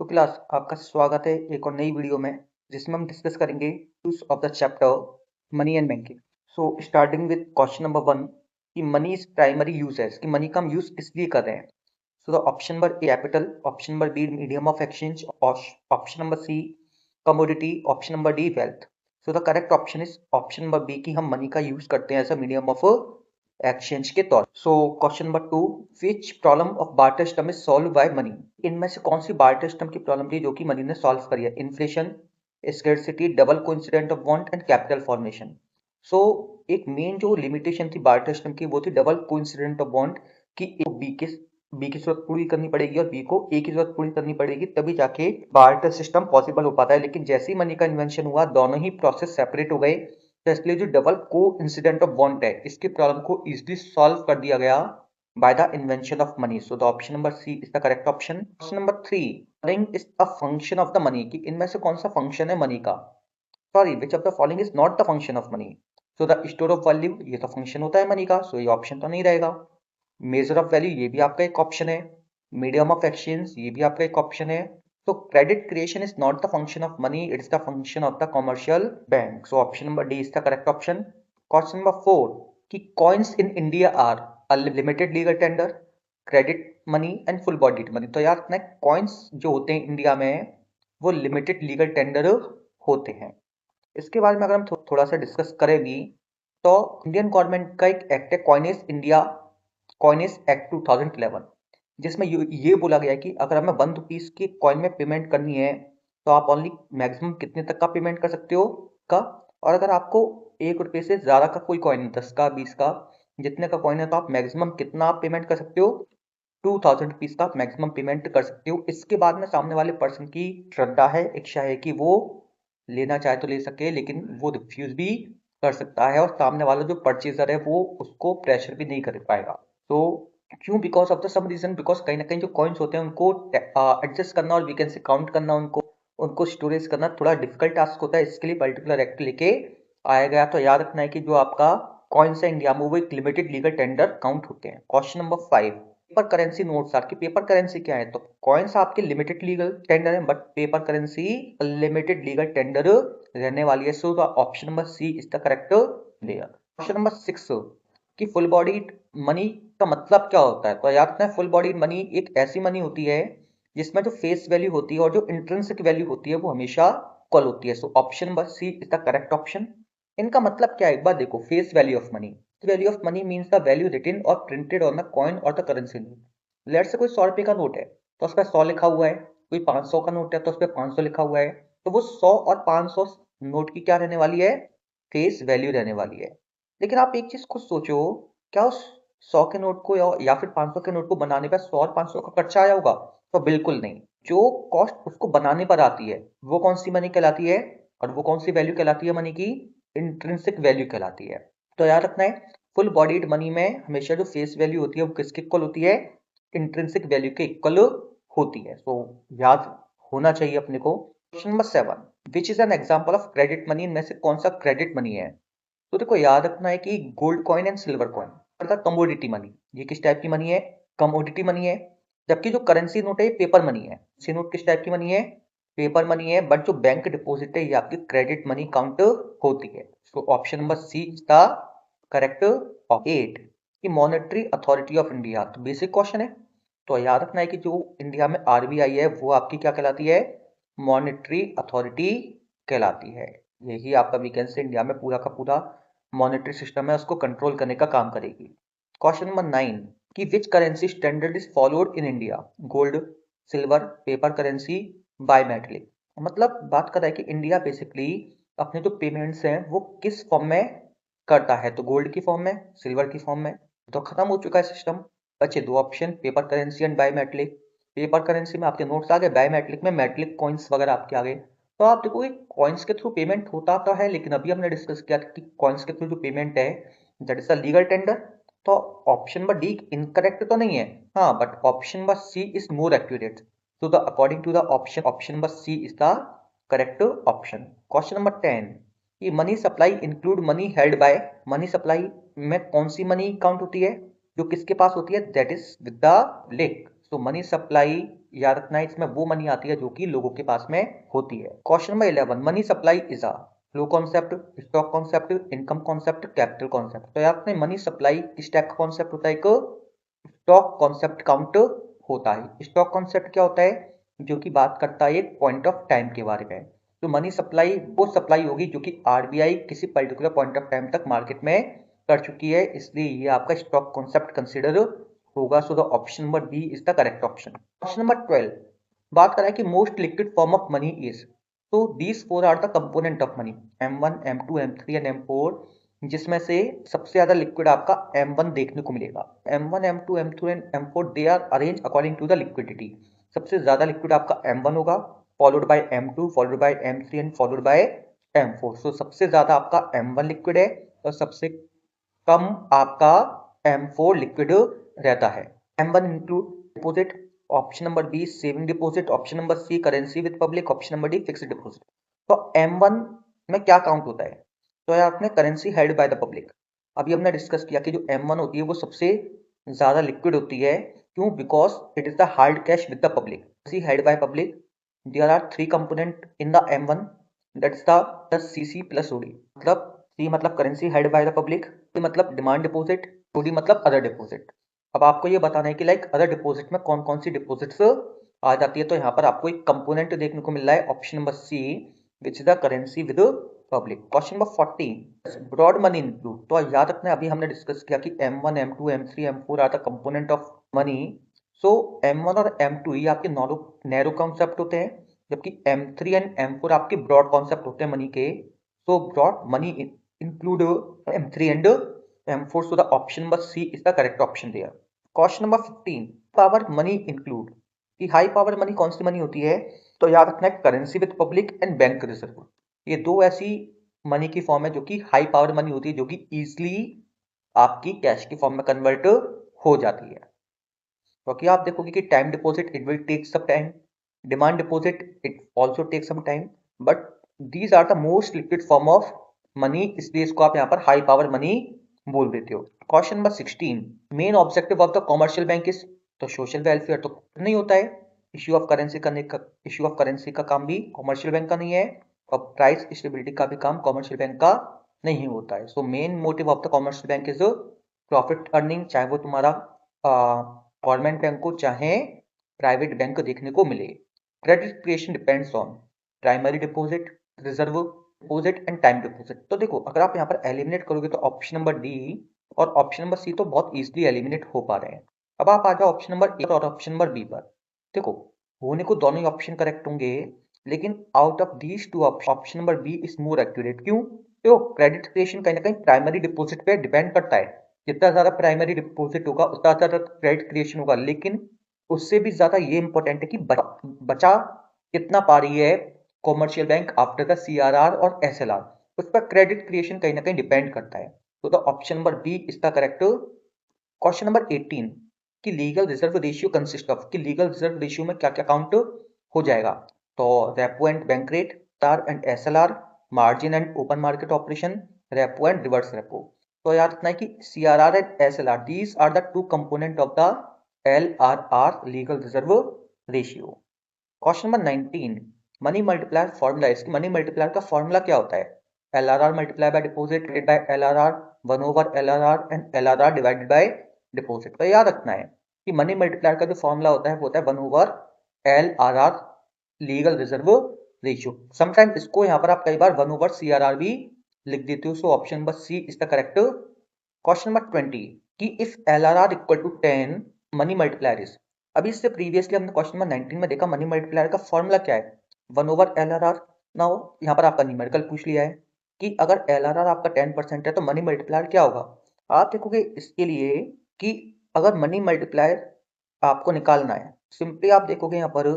So class आपका स्वागत है एक और नई वीडियो में जिसमें हम डिस्कस करेंगे use of the chapter money and banking. So starting with question number 1 कि मनी इज प्राइमरी यूजेस कि मनी का हम यूज इसलिए कर रहे हैं। So the option number A capital, option number B medium of exchange, option number C commodity, option number D wealth. So the correct option is option number B कि हम money का use करते हैं as a medium of exchange के तौर। So question number 2, which problem of barter system is solved by money. इनमें से कौन सी बार्टर सिस्टम की प्रॉब्लम थी जो कि मनी ने सॉल्व करी है? Inflation, scarcity, double coincidence of want and capital formation. So एक मेन जो लिमिटेशन थी बार्टर सिस्टम की वो थी डबल कोइंसिडेंट ऑफ वांट कि ए बी की जरूरत पूरी करनी पड़ेगी और बी को ए की जरूरत पूरी करनी पड़ेगी, तभी जाके बार्टर सिस्टम पॉसिबल हो पाता है। लेकिन जैसे ही मनी का इन्वेंशन हुआ दोनों ही प्रोसेस सेपरेट हो गए, तो इसलिए जो डबल को इंसिडेंट ऑफ वांट है इसकी प्रॉब्लम को इजिली सॉल्व कर दिया गया by the invention of money. So the option number C is the correct option. Question number 3, following is a function of the money कि इनमें से कौन सा फंक्शन है मनी का? Sorry, which of the following is not the function of money? So the store of value ये तो function होता है मनी का, सो ये ऑप्शन तो नहीं रहेगा। मेजर ऑफ वैल्यू ये भी आपका एक ऑप्शन है। मीडियम ऑफ एक्सचेंज ये भी आपका एक ऑप्शन है। तो credit creation is not the function of money, it is the function of the commercial bank. So option number D is the correct option. Question number 4 कि coins in India are a limited legal tender, credit money and full bodied money. तो याद रखना coins जो होते हैं India में वो limited legal tender होते हैं। इसके बारे में अगर हम थोड़ा सा डिस्कस करें भी तो इंडियन गवर्नमेंट का एक एक्ट है कॉइनेज एक्ट 2011, जिसमें ये बोला गया है कि अगर हमें 1 रुपीज की कॉइन में पेमेंट करनी है तो आप ओनली मैक्सिमम कितने तक का पेमेंट कर सकते हो का, और अगर आपको 1 रुपये से ज़्यादा का कोई कॉइन है, 10 का 20 का जितने का कॉइन है, तो आप मैक्सिमम कितना आप पेमेंट कर सकते हो? 2000 रुपीज का मैक्सिमम पेमेंट कर सकते हो। इसके बाद में सामने वाले पर्सन की श्रद्धा है, इच्छा है कि वो लेना चाहे तो ले सके, लेकिन वो रिफ्यूज भी कर सकता है और सामने वाला जो परचेजर है वो उसको प्रेशर भी नहीं कर पाएगा। तो क्यों? Because of the some reason, because कहीं ना कहीं जो कॉइन्स होते हैं उनको एडजस्ट करना और वीकेंड से काउंट करना, उनको उनको स्टोरेज करना थोड़ा डिफिकल्ट टास्क होता है। इसके लिए पर्टिकुलर एक्ट लेके आया गया। तो याद रखना है कि जो आपका कॉइन्स है इंडिया में वो एक लिमिटेड लीगल टेंडर काउंट होते हैं। Question number 5, paper currency notes are की पेपर करेंसी क्या है? तो कॉइन्स आपके लिमिटेड लीगल टेंडर है but paper currency limited legal tender रहने वाली है। So the option number C is the correct layer. Question number 6 कि फुल बॉडीड मनी का मतलब क्या होता है? तो याद रखना है फुल बॉडीड मनी एक ऐसी मनी होती है जिसमें जो फेस वैल्यू होती है और जो इंट्रिंसिक वैल्यू होती है वो हमेशा इक्वल होती है। So option number C is the correct option. इनका मतलब क्या है एक बार देखो, face value of money, value of money means the value written और प्रिंटेड ऑन द कॉइन और the currency note. Let say कोई 100 रुपए का नोट है तो उस पर 100 लिखा हुआ है, कोई 500 का नोट है तो उस पर 500 लिखा हुआ है, तो वो 100 और 500 नोट की क्या रहने वाली है? फेस वैल्यू रहने वाली है। लेकिन आप एक चीज खुद सोचो, क्या उस 100 के नोट को या फिर 500 के नोट को बनाने पर 100 और 500 का खर्चा आया होगा? तो बिल्कुल नहीं। जो कॉस्ट उसको बनाने पर आती है वो कौन सी मनी कहलाती है? और वो कौन सी वैल्यू कहलाती है मनी की? इंट्रिंसिक वैल्यू कहलाती है। तो याद रखना है फुल बॉडीड मनी में हमेशा जो फेस वैल्यू होती है वो किसके इक्वल होती है? इंट्रिंसिक वैल्यू के इक्वल होती है। तो याद होना चाहिए अपने को। Question number 7, which is an example of credit money? इनमें से कौन सा क्रेडिट मनी है? तो देखो याद रखना है कि gold coin and silver coin अर्थात कमोडिटी मनी, ये किस टाइप की मनी है? कमोडिटी मनी है। जबकि जो करेंसी नोट है ये पेपर मनी है। करेंसी नोट किस टाइप की मनी है? पेपर मनी है। बट जो बैंक डिपॉजिट है ये आपकी क्रेडिट मनी काउंट होती है। So option number C is the correct. 8 कि मॉनेटरी अथॉरिटी ऑफ इंडिया, तो बेसिक क्वेश्चन है। तो याद रखना है कि जो इंडिया में आरबीआई है वो आपकी क्या कहलाती है? मॉनेटरी अथॉरिटी कहलाती है। यही आपका वैकेंसी इंडिया में पूरा का पूरा मॉनेटरी सिस्टम है उसको कंट्रोल करने का काम करेगी। क्वेश्चन नंबर 9 कि which currency standard is followed in India? Gold, silver, paper currency, biometric. मतलब बात कर रहा है कि इंडिया बेसिकली अपने जो पेमेंट्स हैं वो किस फॉर्म में करता है? तो गोल्ड की फॉर्म में, सिल्वर की फॉर्म में। तो खत्म हो चुका है सिस्टम। बचे दो option, paper currency and biometric. Paper currency में आपके नोट्स आ गए, बायोमेट्रिक में मेटलिक कॉइन्स वगैरह आपके आ गए। तो आप देखो कॉइन्स के थ्रू पेमेंट होता तो है, लेकिन अभी हमने डिस्कस किया कि कॉइन्स के थ्रू जो पेमेंट है that is a legal tender. तो ऑप्शन नंबर डी इनकरेक्ट तो नहीं है, हाँ, but option number C is more accurate. So the according to the option number C is the correct option. Question number 10 कि money supply include money held by, money supply में कौन सी money count होती है जो किसके पास होती है? That is with the lick. So money supply याद रखना है इसमें वो मनी आती है जो कि लोगों के पास में होती है। Question number 11, money supply is a flow concept, stock concept, income concept, capital concept. तो याद रखना मनी सप्लाई किस टाइप का कॉन्सेप्ट होता है, एक स्टॉक कॉन्सेप्ट काउंट होता है। स्टॉक कॉन्सेप्ट क्या होता है, जो कि बात करता है एक पॉइंट ऑफ टाइम के बारे में। तो मनी सप्लाई वो सप्लाई होगी जो कि आरबीआई किसी पर्टिकुलर पॉइंट ऑफ टाइम तक मार्केट में कर चुकी है, इसलिए ये आपका स्टॉक कॉन्सेप्ट कंसिडर होगा। So the option number B is the correct option. Question number 12 बात कर रहा है कि most liquid form of money is, तो these four are the component of money, M1, M2, M3 and M4, जिसमें से सबसे ज्यादा लिक्विड आपका M1 देखने को मिलेगा। M1, M2, M3 and M4 they are arrange according to the liquidity. सबसे ज्यादा लिक्विड आपका M1 होगा, followed by M2, followed by M3 and followed by M4। सो सबसे ज्यादा आपका M1 लिक्विड है और सबसे कम आपका M4 लिक्विड रहता है। M1 include deposit, option number B saving deposit, option number C currency with public, option number D fixed deposit. तो M1 में क्या काउंट होता है, तो यार आपने currency held by the public. अभी हमने डिस्कस किया कि जो M1 होती है वो सबसे ज्यादा लिक्विड होती है, क्यों, because it is the hard cash with the public. Currency held by public, there are three component in the M1, that's the CC plus OD। मतलब C मतलब currency held by the public, मतलब demand deposit, OD मतलब other deposit. अब आपको ये बताना है कि लाइक अदर डिपॉजिट में कौन कौन सी डिपॉजिट्स आ जाती है। तो यहाँ पर आपको एक कंपोनेंट देखने को मिल रहा है, option number C which is the currency with public. Question number 14, broad money include. तो याद रखना है अभी हमने डिस्कस किया कि M1, M2, M3, M4 are the component of money. So M1 और M2 ये आपके नैरो कॉन्सेप्ट होते हैं, जबकि M3 एंड M4 आपके ब्रॉड कॉन्सेप्ट होते हैं मनी के। So broad money include M3 and M4, so the option number C is the correct option there. Question number 15, power money include, कि हाई पावर मनी कौन सी money होती है, तो याद रखना है currency with public and bank reserve. ये दो ऐसी मनी की फॉर्म है जो कि हाई पावर मनी होती है, जो कि इजिली आपकी कैश की फॉर्म में कन्वर्ट हो जाती है। क्योंकि आप देखोगे कि time deposit it will take some time, demand deposit it also take some time, but these are the most liquid form of money, इसलिए इसको आप यहाँ पर हाई पावर मनी बोल देते हो। Question number 16, main objective of the commercial bank is, तो social welfare तो नहीं होता है, इश्यू ऑफ करेंसी का काम भी कॉमर्शियल बैंक का नहीं है, और प्राइस स्टेबिलिटी का भी काम कॉमर्शियल बैंक का नहीं होता है। So main motive of the commercial bank is profit earning, चाहे वो तुम्हारा गवर्नमेंट बैंक को चाहे प्राइवेट बैंक देखने को मिले। Credit creation depends on primary deposit, reserve deposit and time deposit. तो देखो अगर आप यहाँ पर एलिमिनेट करोगे तो ऑप्शन नंबर डी और ऑप्शन नंबर सी तो बहुत इजीली एलिमिनेट हो पा रहे हैं। अब आप आ जाओ ऑप्शन नंबर ए और ऑप्शन नंबर बी पर। देखो होने को दोनों ही ऑप्शन करेक्ट होंगे, लेकिन out of these two option number B is more accurate. क्यों, तो क्रेडिट क्रिएशन कहीं ना कहीं प्राइमरी डिपॉजिट पे डिपेंड करता है, जितना ज्यादा प्राइमरी डिपॉजिट होगा उतना ज्यादा क्रेडिट क्रिएशन होगा। लेकिन उससे भी ज्यादा ये इंपॉर्टेंट है कि बचा कितना पा रही है commercial bank after the CRR और SLR, उस पर क्रेडिट क्रिएशन कहीं ना कहीं डिपेंड करता है। तो the option number B is the correct. Question number 18, कि legal reserve ratio consist of, कि लीगल रिजर्व रेशियो में क्या क्या काउंट हो जाएगा, तो रेपो एंड बैंक रेट, तार and SLR, margin and open market operation, repo and reverse repo. तो याद रखना है कि CRR एंड SLR these are the two component of the LRR legal reserve ratio. Question number 19, money multiplier formula, इसकी money multiplier का formula क्या होता है, LRR multiply by deposit divided by LRR 1/LRR and LRR divided by deposit. तो याद रखना है कि मनी मल्टीप्लायर का जो फॉर्मूला होता है वो होता है 1/LRR legal reserve ratio. Sometime इसको यहाँ पर आप कई बार 1/CRR भी लिख देते हो। So option number C is the correct. Question number 20, कि if LRR equal to 10 money multiplier is. अभी इससे प्रीवियसली हमने क्वेश्चन नंबर 19 में देखा मनी मल्टीप्लायर का फॉर्मूला क्या है, 1/LRR। नाउ यहाँ पर आपका न्यूमेरिकल पूछ लिया है कि अगर LRR आपका 10% है तो मनी मल्टीप्लायर क्या होगा। आप देखोगे इसके लिए कि अगर मनी मल्टीप्लायर आपको निकालना है, सिंपली आप देखोगे यहाँ पर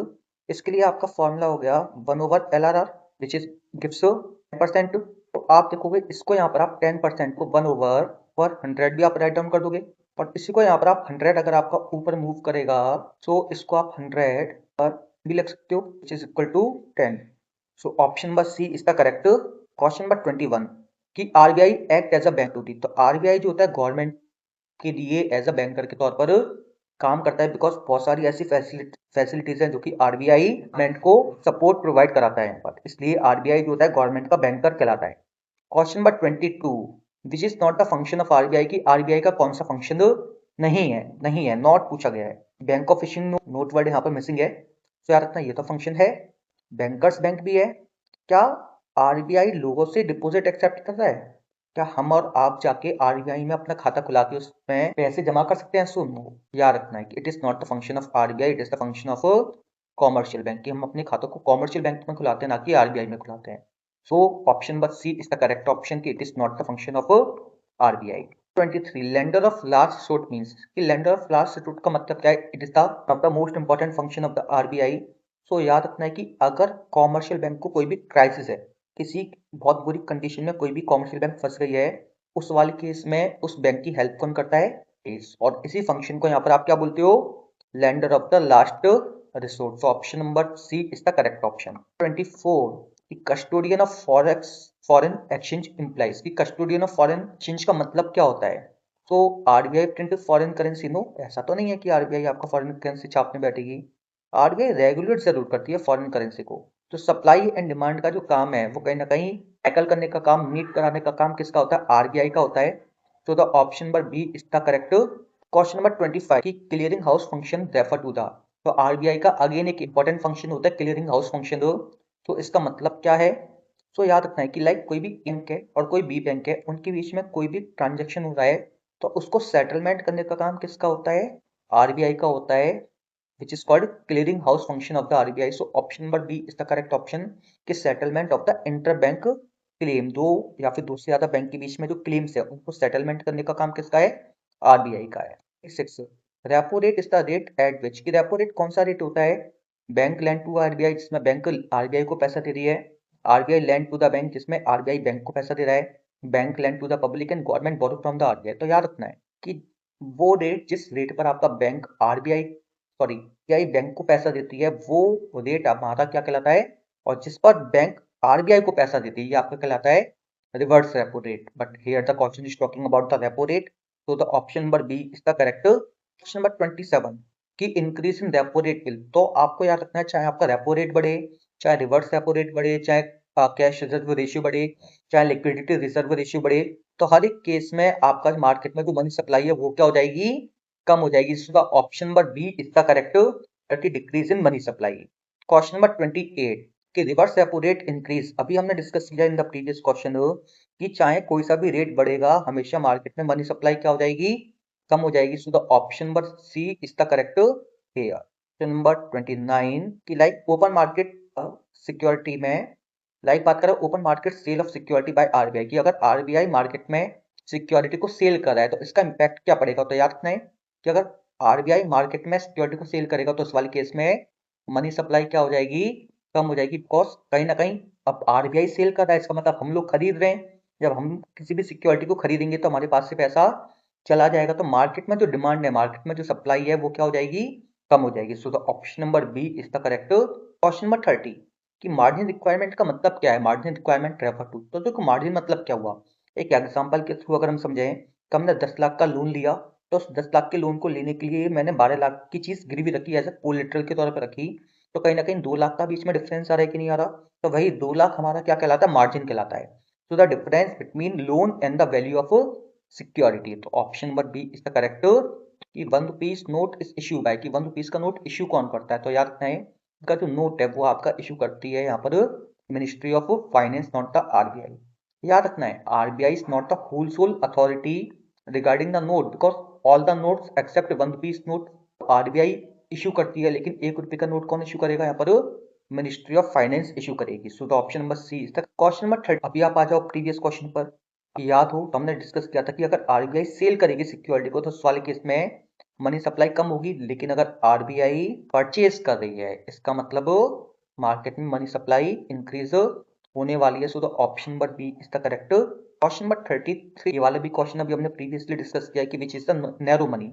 इसके लिए आपका फॉर्मूला हो गया 1/LRR विच इज गिव्स 10%। तो आप देखोगे इसको यहाँ पर आप 10% को 1/100 भी आप राइट डाउन कर दोगे, और इसी को यहाँ पर आप 100 अगर आपका ऊपर मूव करेगा तो इसको आप 100 पर भी लिख सकते हो which is equal to 10। So option number C is the correct. Question number 21, कि RBI act as a bank duty. तो RBI जो होता है गवर्नमेंट के लिए एज अ बैंकर के तौर पर काम करता है बिकॉज बहुत सारी ऐसी फैसिलिटीज हैं जो कि आरबीआई गवर्नमेंट को सपोर्ट प्रोवाइड कराता है यहाँ पर, इसलिए आरबीआई जो होता है गवर्नमेंट का बैंकर कहलाता है। Question number 22, which is not the function of RBI, की आरबीआई का कौन सा फंक्शन नहीं है, नॉट पूछा गया है। Bank of issuing note word यहाँ पर मिसिंग है, तो याद रखना ये तो फंक्शन है। बैंकर्स बैंक भी है। क्या आरबीआई लोगों से डिपॉजिट एक्सेप्ट करता है? क्या हम और आप जाके आरबीआई में अपना खाता खुला के उसमें पैसे जमा कर सकते हैं? सुनो, याद रखना है कि it is not the function of RBI, it is the function of commercial bank, कि हम अपने खातों को कॉमर्शियल बैंक में खुलाते हैं, ना कि आरबीआई में खुलाते हैं। So option number C is the correct option, कि it is not the function of RBI. 23, lender of last resort means, कि लेंडर ऑफ लास्ट रिसोर्ट का मतलब क्या है? It is the most important function of the RBI. So याद रखना है कि अगर कॉमर्शियल बैंक को कोई भी क्राइसिस है, किसी बहुत बुरी कंडीशन में कोई भी कॉमर्शियल बैंक फंस गई है, उस वाले केस में उस बैंक की हेल्प कौन करता है? केस। और इसी फंक्शन को यहाँ पर आप क्या बोलते हो? Lender of the last resort. So option number C is the correct option. 24, custodian of foreign exchange implies, की कस्टोडियन ऑफ फॉरेन एक्सचेंज का मतलब क्या होता है? तो RBI print foreign currency? No, ऐसा तो नहीं है कि आरबीआई आपका फॉरेन करेंसी छापने बैठेगी। आरबीआई रेगुलेट जरूर करती है फॉरेन करेंसी को। तो सप्लाई एंड डिमांड का जो काम है वो कहीं ना कहीं टैकल करने का काम, मीट कराने का काम किसका होता है? आरबीआई का होता है। तो the option number B is the correct. Question number 25, की clearing house function refer to the, तो आरबीआई का अगेन एक इंपॉर्टेंट फंक्शन होता है क्लियरिंग हाउस फंक्शन। तो इसका मतलब क्या है? तो याद रखना है कि लाइक कोई भी बैंक है और कोई बी बैंक है, उनके बीच में कोई भी ट्रांजेक्शन हो रहा है, तो उसको सेटलमेंट करने का काम किसका होता है? आरबीआई का होता है, which is called clearing house function of the RBI. So option number B is the correct option, कि settlement of the interbank claim, दो या फिर दो से ज्यादा बैंक के बीच में जो क्लेम्स है उनको सेटलमेंट करने का काम किसका है? आरबीआई का है। 6, repo rate is the rate at which, की रेपो रेट कौन सा रेट होता है? बैंक लैंड टू आरबीआई, जिसमें बैंक आरबीआई को पैसा दे रही है, RBI lend to the bank, जिसमें आरबीआई बैंक को पैसा दे रहा है, bank lend to the public and government borrow from the RBI. तो याद रखना है कि वो रेट जिस रेट पर आपका bank RBI sorry RBI bank को पैसा देती है, वो रेट हमारा क्या कहलाता है? और जिस पर बैंक आरबीआई को पैसा देती है ये आपका कहलाता है reverse repo rate. But here the question is talking about the repo rate, तो the option number B is the correct. Question number 27, की increase in repo rate will, तो आपको याद रखना है चाहे आपका रेपो रेट बढ़े, चाहे रिवर्स रेपो रेट बढ़े, चाहे कैश रिजर्व रेशियो बढ़े, चाहे लिक्विडिटी रिजर्व रेशियो बढ़े, तो हर एक केस में आपका मार्केट में जो मनी सप्लाई है वो क्या हो जाएगी? कम हो जाएगी। इसका option number B is the correct, that is decrease in money supply. Question number 28, कि रिवर्स रेपो रेट इंक्रीज, अभी हमने डिस्कस किया इन द प्रीवियस क्वेश्चन कि चाहे कोई सा भी रेट बढ़ेगा हमेशा मार्केट में मनी सप्लाई क्या हो जाएगी? कम हो जाएगी। So the option number C is the correct here. Question number 29, की लाइक ओपन मार्केट सिक्योरिटी में, लाइक बात करें open market sale of security by RBI की, अगर आरबीआई मार्केट में सिक्योरिटी को सेल कर रहा है तो इसका इंपैक्ट क्या पड़ेगा? तो याद रखना है कि अगर आरबीआई मार्केट में सिक्योरिटी को सेल करेगा तो इस वाले केस में मनी सप्लाई क्या हो जाएगी? कम हो जाएगी। बिकॉज कहीं ना कहीं अब आरबीआई सेल कर रहा है, इसका मतलब हम लोग खरीद रहे हैं, जब हम किसी भी सिक्योरिटी को खरीदेंगे तो हमारे पास से पैसा चला जाएगा, तो मार्केट में जो डिमांड है, मार्केट में जो सप्लाई है वो क्या हो जाएगी? कम हो जाएगी। So the option number B is the correct. Question number 30, कि मार्जिन रिक्वायरमेंट का मतलब क्या है? मार्जिन रिक्वायरमेंट रेफर टू, तो देखो मार्जिन मतलब क्या हुआ, एक एग्जांपल के थ्रू अगर हम समझें कि हमने 10 लाख का लोन लिया, तो उस 10 लाख के लोन को लेने के लिए मैंने 12 लाख की चीज गिरवी रखी, एज कोलेटरल के तौर पर रखी, तो कहीं ना कहीं 2 लाख का बीच में डिफरेंस आ रहा है कि नहीं आ रहा? तो वही 2 लाख हमारा क्या कहलाता है? मार्जिन कहलाता है। तो the difference between loan and the value of security. तो option number B is the correct, कि 1 rupees note is issue by, कि 1 रुपीज का नोट इश्यू कौन करता है? तो याद रखना है का जो नोट है वो आपका इशू करती है यहाँ पर ministry of finance, not the RBI. याद रखना है RBI is not the whole sole authority regarding the note, because all the notes except 1 rupees note RBI issue करती है, लेकिन 1 रुपए का नोट कौन इशू करेगा? यहाँ पर मिनिस्ट्री ऑफ फाइनेंस इशू करेगी। So the option number C is the question number 30। अभी आप आ जाओ प्रीवियस क्वेश्चन पर, याद हो तो हमने डिस्कस किया था कि अगर आरबीआई सेल करेगी सिक्योरिटी को तो उस वाले केस में मनी सप्लाई कम होगी, लेकिन अगर आरबीआई परचेज कर रही है इसका मतलब मार्केट में मनी सप्लाई इंक्रीज होने वाली है। So the option number B is the correct. Question number 33, ये वाला भी क्वेश्चन अभी हमने प्रीवियसली डिस्कस किया कि विच इज द नैरो मनी।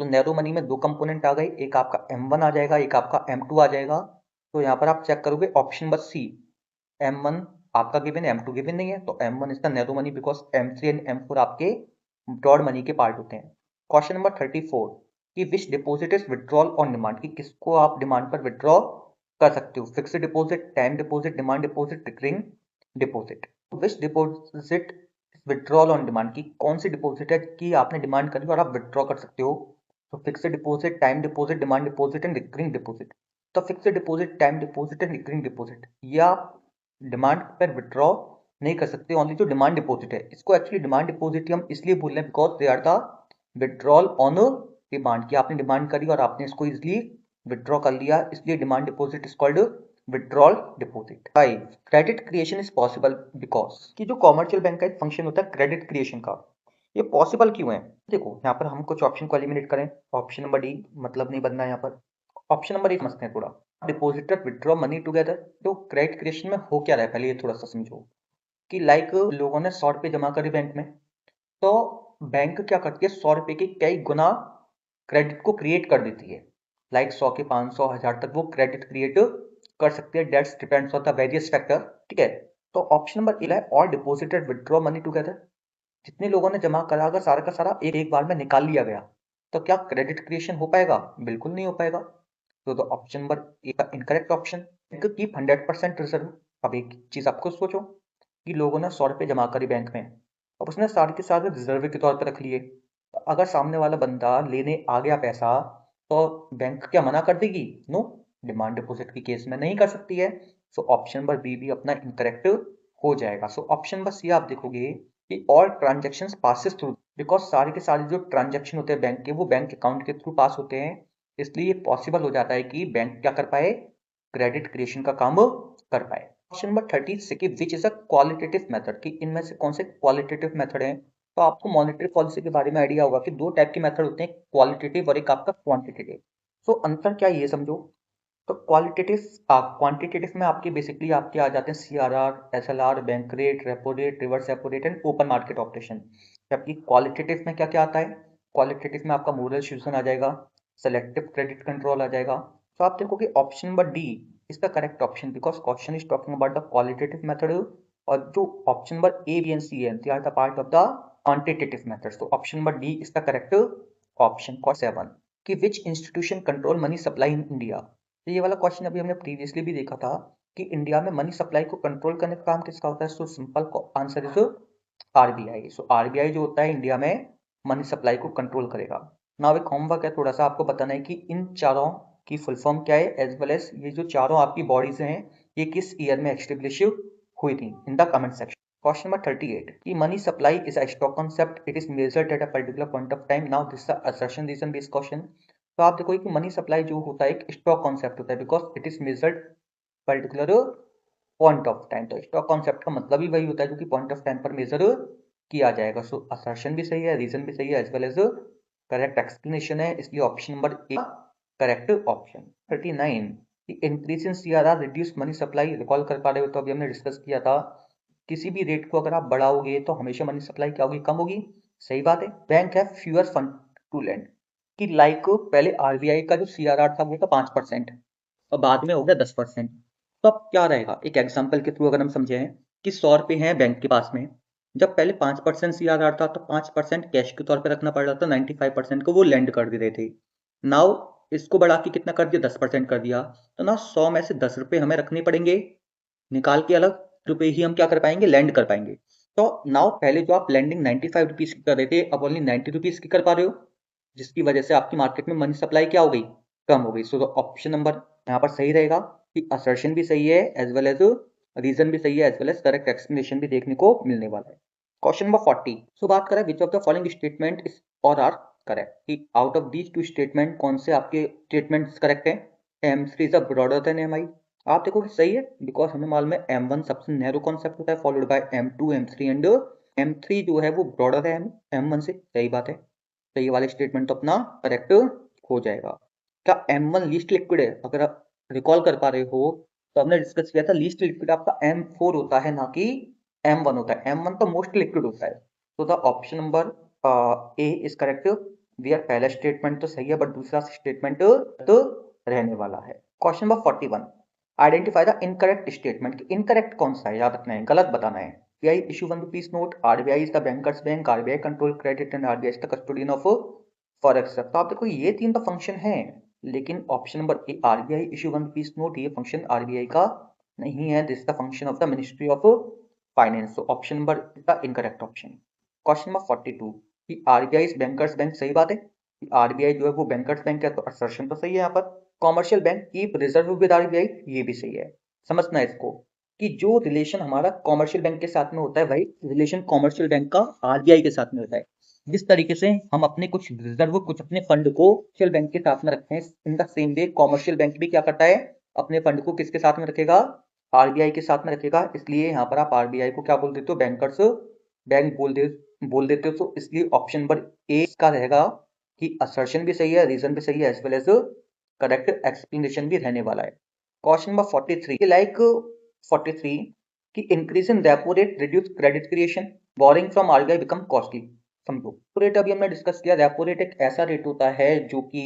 तो नैरो मनी में दो कंपोनेंट आ गए, एक आपका M1 आ जाएगा, एक आपका M2 आ जाएगा। तो यहाँ पर आप चेक करोगे ऑप्शन नंबर सी, M1 आपका गिवन है, M2 गिवन नहीं है, तो M1 is the narrow money because M3 and M4 आपके ब्रॉड मनी के पार्ट होते हैं। क्वेश्चन नंबर 34, कि which deposit is withdrawal on demand, कि किसको आप डिमांड पर विड्रॉ कर सकते हो, fixed deposit, time deposit, demand deposit, recurring deposit. Which deposit withdrawal on demand, की कौन सी डिपॉजिट है कि आपने डिमांड करी और आप विड्रॉ कर सकते हो। तो fixed deposit, time deposit, demand deposit and recurring deposit. तो fixed deposit, time deposit and recurring deposit, ये आप डिमांड पर विड्रॉ नहीं कर सकते। ओनली जो डिमांड डिपॉजिट है, इसको एक्चुअली डिमांड डिपॉजिट हम इसलिए बोल रहे हैं because they are the withdrawal on demand, की आपने डिमांड करी और आपने इसको इजिली विड्रॉ कर लिया, इसलिए demand deposit is called withdrawal deposit. 5, credit creation is possible because, कि जो कॉमर्शियल बैंक का एक फंक्शन होता है क्रेडिट क्रिएशन का, ये पॉसिबल क्यों है। देखो यहाँ पर हम कुछ ऑप्शन को एलिमिनेट करें, ऑप्शन नंबर डी मतलब नहीं बनना है यहाँ पर। ऑप्शन नंबर एक समझते हैं थोड़ा, डिपॉजिटर विड्रॉ मनी टुगेदर। तो क्रेडिट क्रिएशन में हो क्या रहा है पहले ये थोड़ा सा समझो, कि लाइक लोगों ने 100 रुपये जमा करी बैंक में, तो बैंक क्या करती है 100 रुपये के कई गुना क्रेडिट को क्रिएट कर देती है। लाइक 100 के 500 1000 तक वो क्रेडिट क्रिएट कर सकती है। Debts depends on the various factor, ठीक है। तो ऑप्शन नंबर ए है all deposited withdraw money together, जितने लोगों ने जमा करा अगर सारा का सारा एक बार में निकाल लिया गया तो क्या क्रेडिट क्रिएशन हो पाएगा, बिल्कुल नहीं हो पाएगा। तो ऑप्शन नंबर ए का इनकरेक्ट ऑप्शन। Keep 100% reserve. अब एक चीज आपको सोचो कि लोगों ने 100 रुपये जमा करी बैंक में, अब उसने सारे के सारे रिजर्व के तौर पर रख लिए। तो अगर सामने वाला बंदा लेने आ गया पैसा तो बैंक क्या मना कर देगी, नो, डिमांड डिपॉजिट की केस में नहीं कर सकती है। सो ऑप्शन नंबर बी भी अपना इनकरेक्ट हो जाएगा। सो ऑप्शन नंबर सी आप देखोगे कि all transactions passes through, because सारे के सारे जो ट्रांजेक्शन होते हैं बैंक के वो बैंक अकाउंट के थ्रू पास होते हैं, इसलिए पॉसिबल हो जाता है कि बैंक क्या कर पाए, क्रेडिट क्रिएशन का काम कर पाए। Question number 36, which is a qualitative method, कि इनमें से कौन से क्वालिटेटिव मेथड हैं। तो आपको मॉनेटरी पॉलिसी के बारे में आइडिया होगा कि दो टाइप के मेथड होते हैं, क्वालिटेटिव और एक आपका क्वांटिटेटिव। सो अंतर क्या ये समझो। तो क्वांटिटेटिव में आपके बेसिकली आपके आ जाते हैं CRR, SLR, bank rate, repo rate, reverse repo rate and open market operation. जबकि क्वालिटेटिव में क्या क्या आता है, क्वालिटेटिव में आपका मोरल सॉल्यूशन आ जाएगा, सेलेक्टिव क्रेडिट कंट्रोल आ जाएगा। तो आप देखोगे option number D is the correct option because question is talking about the qualitative method, और जो option number A B and C है they are the part of the quantitative methods. तो option number D is the correct option. 7, कि which institution control money supply in India. तो ये वाला question अभी हमने प्रीवियसली भी देखा था कि इंडिया में मनी सप्लाई को कंट्रोल करने का काम किसका होता है। So simple answer is RBI. So RBI जो होता है इंडिया में मनी सप्लाई को कंट्रोल करेगा। नाउ एक होमवर्क है थोड़ा सा आपको बताना है कि इन चारों की फुल फॉर्म क्या है, एज वेल एज ये जो चारों आपकी बॉडीज हैं ये किस ईयर में एस्टेब्लिश हुई थी, in the comment section. Question number 38, कि money supply is a stock concept, it is measured at a particular point of time. Now this is assertion reason based question. तो आप देखो कि मनी सप्लाई जो होता है एक स्टॉक कॉन्सेप्ट होता है because it is measured particular point of time. तो स्टॉक कॉन्सेप्ट का मतलब ही वही होता है जो कि पॉइंट ऑफ टाइम पर मेजर किया जाएगा। सो असर्शन भी सही है, रीजन भी सही है, as well as correct explanation है, इसलिए option number A correct option. 39, increase in CRR reduce money supply. Recall कर पा रहे हो तो अभी हमने डिस्कस किया था किसी भी रेट को अगर आप बढ़ाओगे तो हमेशा मनी सप्लाई क्या होगी, कम होगी। सही बात है। बैंक है फ्यूअर फंड टू लैंड, कि लाइक पहले आरबीआई का जो सीआरआर था वो था 5% और बाद में हो गया 10%। तो अब क्या रहेगा, एक एग्जांपल के थ्रू अगर हम समझें कि 100 रुपये हैं बैंक के पास में, जब पहले 5% सीआरआर था तो 5% कैश के तौर पे रखना पड़ रहा था, 95% को वो लैंड कर दे रहे थे। नाउ इसको बढ़ा के कितना कर दिया, 10% कर दिया। तो ना 100 में से 10 रुपये हमें रखने पड़ेंगे निकाल के, अलग रुपए ही हम क्या कर पाएंगे, लैंड कर पाएंगे। तो नाउ पहले जो आप लैंडिंग 95 रुपीज की कर रहे थे अब ओनली 90 रुपीज की कर पा रहे हो, जिसकी वजह से आपकी मार्केट में मनी सप्लाई क्या हो गई, कम हो गई। सो ऑप्शन नंबर यहाँ पर सही रहेगा कि असर्शन भी सही है एज वेल एज रीजन भी सही है as well as correct explanation भी देखने को मिलने वाला है। क्वेश्चन नंबर 40, सो बात करें विच of the following statement is और आर करेक्ट, कि out of these two statement कौन से आपके स्टेटमेंट्स करेक्ट हैं। M3 is broader then MI। आप देखो कि सही है बिकॉज हमें मालूम है M1 सबसे नैरो कॉन्सेप्ट होता है followed by M2 M3 and M3 जो है वो ब्रॉडर है M1 से। सही बात है, तो ये वाले स्टेटमेंट तो अपना करेक्ट हो जाएगा। क्या M1 लीस्ट लिक्विड है, अगर आप रिकॉल कर पा रहे हो तो हमने डिस्कस किया था लीस्ट लिक्विड आपका M4 होता है ना कि M1 होता है। M1 तो मोस्ट लिक्विड होता है। तो the option number A is correct. Where पहला स्टेटमेंट तो सही है बट दूसरा स्टेटमेंट तो रहने वाला है। Question number 41, identify the incorrect statement. Incorrect कौन सा है याद रखना है, गलत बताना है। RBI issue 1 rupees note, RBI is the bankers bank, RBI control credit and RBI is the custodian of forex. तो आप देखो ये 3 तो फंक्शन है, लेकिन option number A RBI issue one rupees note ये फंक्शन आरबीआई का नहीं है। This the function of the ministry of finance. तो option number the incorrect option. Question number 42 कि आरबीआई बैंकर्स बैंक, सही बात है कि आरबीआई जो है वो बैंकर्स बैंक है, तो असर्शन तो सही है यहाँ पर। Commercial bank keep reserve with RBI, ये भी सही है। समझना है इसको कि जो रिलेशन हमारा कॉमर्शियल बैंक के साथ में होता है, वही रिलेशन कॉमर्शियल बैंक का आरबीआई के साथ में होता है। जिस तरीके से हम अपने कुछ रिजर्व, कुछ अपने फंड को कॉमर्शियल बैंक के साथ में रखते हैं, in the same way commercial bank भी क्या करता है, अपने फंड को किसके साथ में रखेगा, आरबीआई के साथ में रखेगा। इसलिए यहाँ पर आप आरबीआई को क्या बोल देते हो, बैंकर्स बैंक बोल देते हो। तो इसलिए ऑप्शन नंबर ए का रहेगा कि असर्शन भी सही है, रीजन भी सही है, as well as correct explanation भी रहने वाला है। क्वेश्चन नंबर 43 लाइक 43 कि increase in repo rate reduce credit creation, boring from RBI become costly. समझो रेपो रेट अभी हमने डिस्कस किया। रेपो रेट एक ऐसा रेट होता है जो कि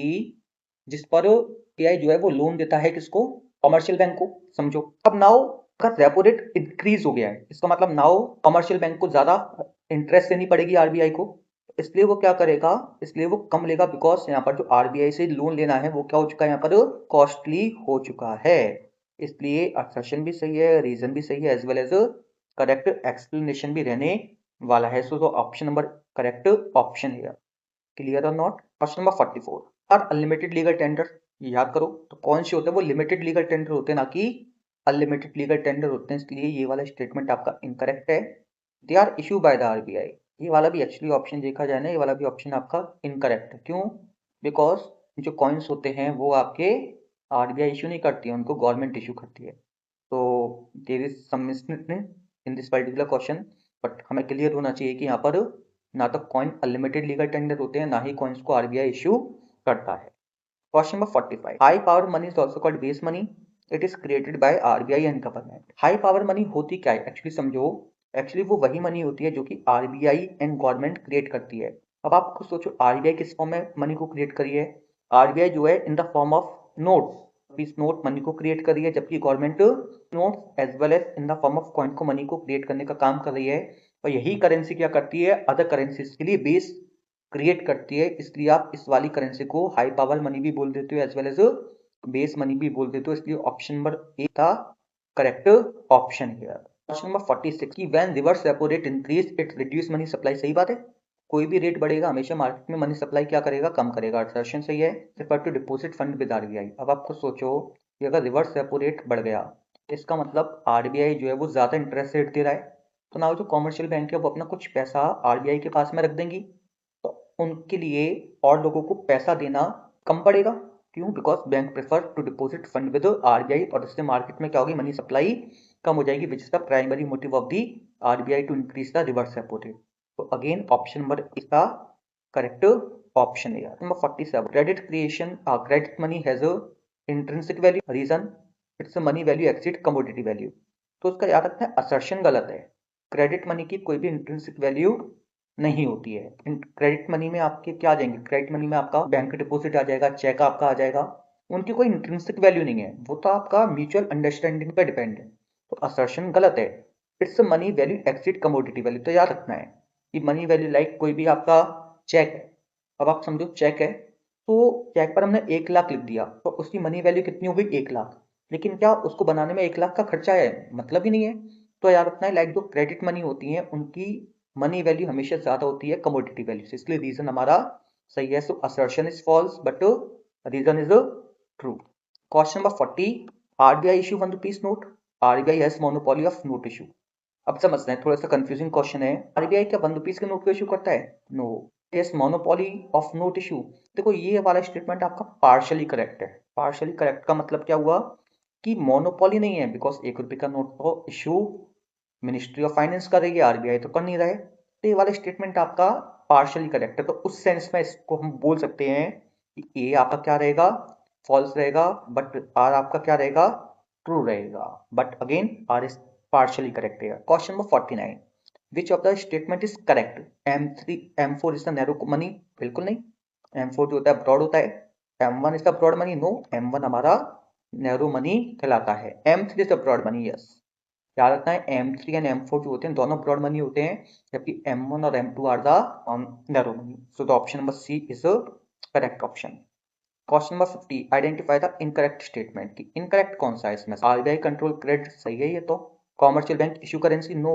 जिस पर आरबीआई जो है वो लोन देता है किसको, कॉमर्शियल बैंक को। समझो अब नाउ अगर रेपो रेट इंक्रीज हो गया है, इसका मतलब नाउ कॉमर्शियल बैंक को ज्यादा इंटरेस्ट देनी पड़ेगी आरबीआई को। इसलिए वो क्या करेगा, इसलिए वो कम लेगा, बिकॉज यहाँ पर जो आरबीआई से लोन लेना है वो क्या हो चुका है, यहाँ पर कॉस्टली हो चुका है। इसलिए असर्शन भी सही है, रीजन भी सही है, as well as correct explanation भी रहने वाला है। So option number correct option है। क्लियर और not. Question number 44 are unlimited legal tender, याद करो तो कौन से होते हैं, वो लिमिटेड लीगल टेंडर होते हैं, ना कि अनलिमिटेड लीगल टेंडर होते हैं। इसलिए ये वाला स्टेटमेंट आपका इनकरेक्ट है। They are issue by the RBI, ये वाला भी एक्चुअली ऑप्शन देखा जाए ना, ये वाला भी ऑप्शन आपका इनकरेक्ट है। क्यों, बिकॉज जो कॉइन्स होते हैं वो आपके आरबीआई इशू नहीं करती है, उनको गवर्नमेंट इशू करती है। तो there is some mismatch in this particular question, but हमें क्लियर होना चाहिए कि यहाँ पर ना तो कॉइन अनलिमिटेड लीगल टेंडर होते हैं, ना ही कॉइन्स को आरबीआई इशू करता है। Question number 45 high power money is also called base money, it is created by RBI and government. High power money होती क्या है, एक्चुअली समझो, एक्चुअली वो वही मनी होती है जो कि आरबीआई एंड गवर्नमेंट क्रिएट करती है। अब आप खुद सोचो आरबीआई किस फॉर्म में मनी को क्रिएट करी है, आरबीआई जो है in the form of note, piece note money को क्रिएट करी है, जबकि government note as well as in the form of coin को मनी को क्रिएट करने का काम कर रही है। और यही करेंसी क्या करती है, अदर करेंसीज के लिए बेस क्रिएट करती है। इसलिए आप इस वाली करेंसी को हाई पावर मनी भी बोल देते हो, as well as base money भी बोल देते हो। इसलिए ऑप्शन नंबर ए था correct option here. Question number 46 की when reverse repo rate increase it reduce money supply, सही बात है। कोई भी रेट बढ़ेगा हमेशा मार्केट में मनी सप्लाई क्या करेगा, कम करेगा। असर्शन सही है। Refer to deposit fund with RBI. अब आप खुद सोचो कि अगर रिवर्स रेपो रेट बढ़ गया, इसका मतलब आरबीआई जो है वो ज्यादा इंटरेस्ट रेट दे रहा है, तो ना जो कॉमर्शियल बैंक है वो अपना कुछ पैसा आरबीआई के पास में रख देंगी, तो उनके लिए और लोगों को पैसा देना कम पड़ेगा। क्यों, because bank prefer to deposit fund with RBI, और इससे मार्केट में क्या होगी, मनी सप्लाई कम हो जाएगी, which is the primary motive of the RBI to increase the reverse repo rate. तो again option number is the correct option है। Number 47 credit creation credit money has a intrinsic value, reason it's money value exceed commodity value. तो उसका याद रखना है, assertion गलत है। Credit money की कोई भी इंट्रिंसिक वैल्यू नहीं होती है। क्रेडिट मनी में आपके क्या आ जाएंगे, क्रेडिट मनी में आपका बैंक डिपॉजिट आ जाएगा, चेक आपका आ जाएगा, उनकी कोई इंट्रिंसिक वैल्यू नहीं है, वो तो आपका म्यूचुअल अंडरस्टैंडिंग पे डिपेंड है। तो असर्शन गलत है। It's money value exceed commodity value, तो याद रखना है कि मनी वैल्यू लाइक कोई भी आपका चेक है, अब आप समझो चेक है, तो चेक पर हमने 1 लाख लिख दिया, तो उसकी मनी वैल्यू कितनी हो गई, 1 लाख। लेकिन क्या उसको बनाने में 1 लाख का खर्चा है, मतलब ही नहीं है। तो याद रखना है लाइक जो क्रेडिट मनी होती है उनकी मनी वैल्यू हमेशा ज्यादा होती है कमोडिटी वैल्यू से, इसलिए रीजन हमारा सही है। So assertion is false but reason is true. Question number 40 RBI issue 1 rupees note, RBI has monopoly of note issue. अब समझते हैं, थोड़ा सा कंफ्यूजिंग क्वेश्चन है। आरबीआई क्या 1 रुपीज के नोट को इशू करता है, no, yes monopoly of note issue. देखो ये वाला स्टेटमेंट आपका पार्शियली करेक्ट है। पार्शियली करेक्ट का मतलब क्या हुआ कि मोनोपोली नहीं है, बिकॉज 1 रुपए का नोट को इशू मिनिस्ट्री ऑफ फाइनेंस कर रही है, आरबीआई तो कर नहीं रहा है। तो ये वाला स्टेटमेंट आपका पार्शियली करेक्ट है। तो उस सेंस में इसको हम बोल सकते हैं कि ए आपका क्या रहेगा, फॉल्स रहेगा, बट आर आपका क्या रहेगा, ट्रू रहेगा। But again R is partially correct है। Question number 49 which of the statement is correct, M4 is the narrow money, बिल्कुल नहीं। M4 जो होता है ब्रॉड होता है। M1 is the broad money, no, M1 हमारा नैरो मनी कहलाता है। M3 is the broad money, yes. याद रखना है M3 एंड M4 जो होते हैं दोनों ब्रॉड मनी होते हैं, जबकि M1 और M2 are the narrow money. So the option number C is correct option. Question number 50, identify the incorrect statement की इनकरेक्ट कौन सा है इसमें। आरबीआई कंट्रोल क्रेडिट सही है ये तो। Commercial bank issue currency, no,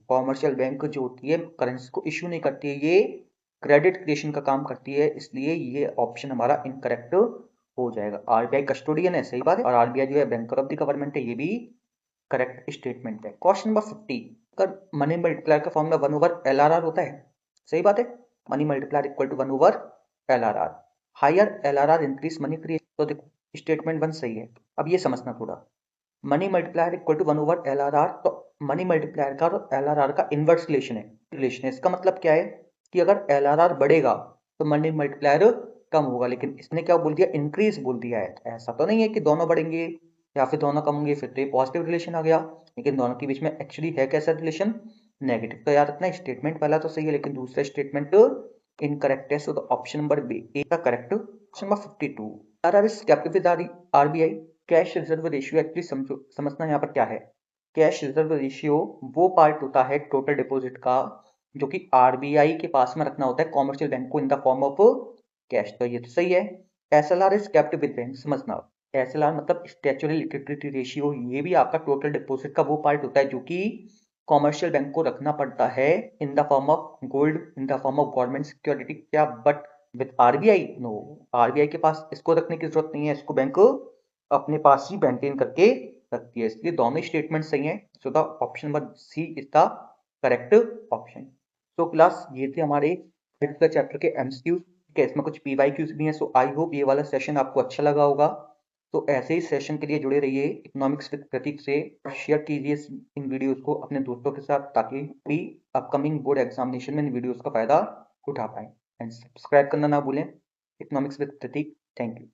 commercial bank जो होती है करेंसी को इशू नहीं करती है, ये क्रेडिट क्रिएशन का काम करती है, इसलिए ये ऑप्शन हमारा इनकरेक्ट हो जाएगा। आरबीआई कस्टोडियन है, सही बात है, और आरबीआई जो है बैंकर ऑफ द गवर्नमेंट है, ये भी करेक्ट स्टेटमेंट है। क्वेश्चन नंबर 50, अगर मनी मल्टीप्लायर का फॉर्मूला 1/LRR होता है, सही बात है, money multiplier equal to 1/LRR। Higher LRR increase money creation, तो देखो स्टेटमेंट 1 सही है। अब ये समझना थोड़ा, money multiplier equal to 1/LRR, तो मनी मल्टीप्लायर का और LRR का इनवर्स रिलेशन है। इसका मतलब क्या है कि अगर LRR बढ़ेगा तो मनी मल्टीप्लायर कम होगा, लेकिन इसने क्या बोल दिया, इंक्रीज बोल दिया है। ऐसा तो नहीं है कि दोनों बढ़ेंगे या फिर दोनों कम होंगे, फिर तो ये पॉजिटिव रिलेशन आ गया, लेकिन दोनों के बीच में एक्चुअली है कैसा रिलेशन, नेगेटिव। तो याद रखना स्टेटमेंट पहला तो सही है लेकिन दूसरा स्टेटमेंट इनकरेक्ट है, so the option number B A का correct. Question number 52, RR is kept with RBI, cash reserve ratio actually समझना यहाँ पर क्या है। कैश रिजर्व रेशियो वो पार्ट होता है टोटल डिपॉजिट का जो कि आरबीआई के पास में रखना होता है कॉमर्शियल बैंक को इन द फॉर्म ऑफ कैश, तो ये तो सही है। SLR is kept with bank, समझना, एसएलआर मतलब स्टैच्यूटरी लिक्विडिटी रेशियो, ये भी आपका टोटल डिपॉजिट का वो पार्ट होता है जो कि कॉमर्शियल बैंक को रखना पड़ता है in the form of gold, in the form of government security, क्या but with RBI no, RBI के पास इसको रखने की जरूरत नहीं है, इसको बैंक अपने पास ही मेंटेन करके रखती है, इसलिए दोनों स्टेटमेंट सही हैं, so the option number C is the correct option. So class ये थे हमारे चैप्टर के एमसीक्यूज, ठीक है, इसमें कुछ पीवाईक्यूज भी हैं, सो आई होप ये वाला सेशन आपको अच्छा लगा होगा। तो ऐसे ही सेशन के लिए जुड़े रहिए इकोनॉमिक्स विद प्रतीक से, शेयर कीजिए इन वीडियोस को अपने दोस्तों के साथ ताकि भी अपकमिंग बोर्ड एग्जामिनेशन में इन वीडियोस का फायदा उठा पाए, एंड सब्सक्राइब करना ना भूलें economics with Prateek. Thank you.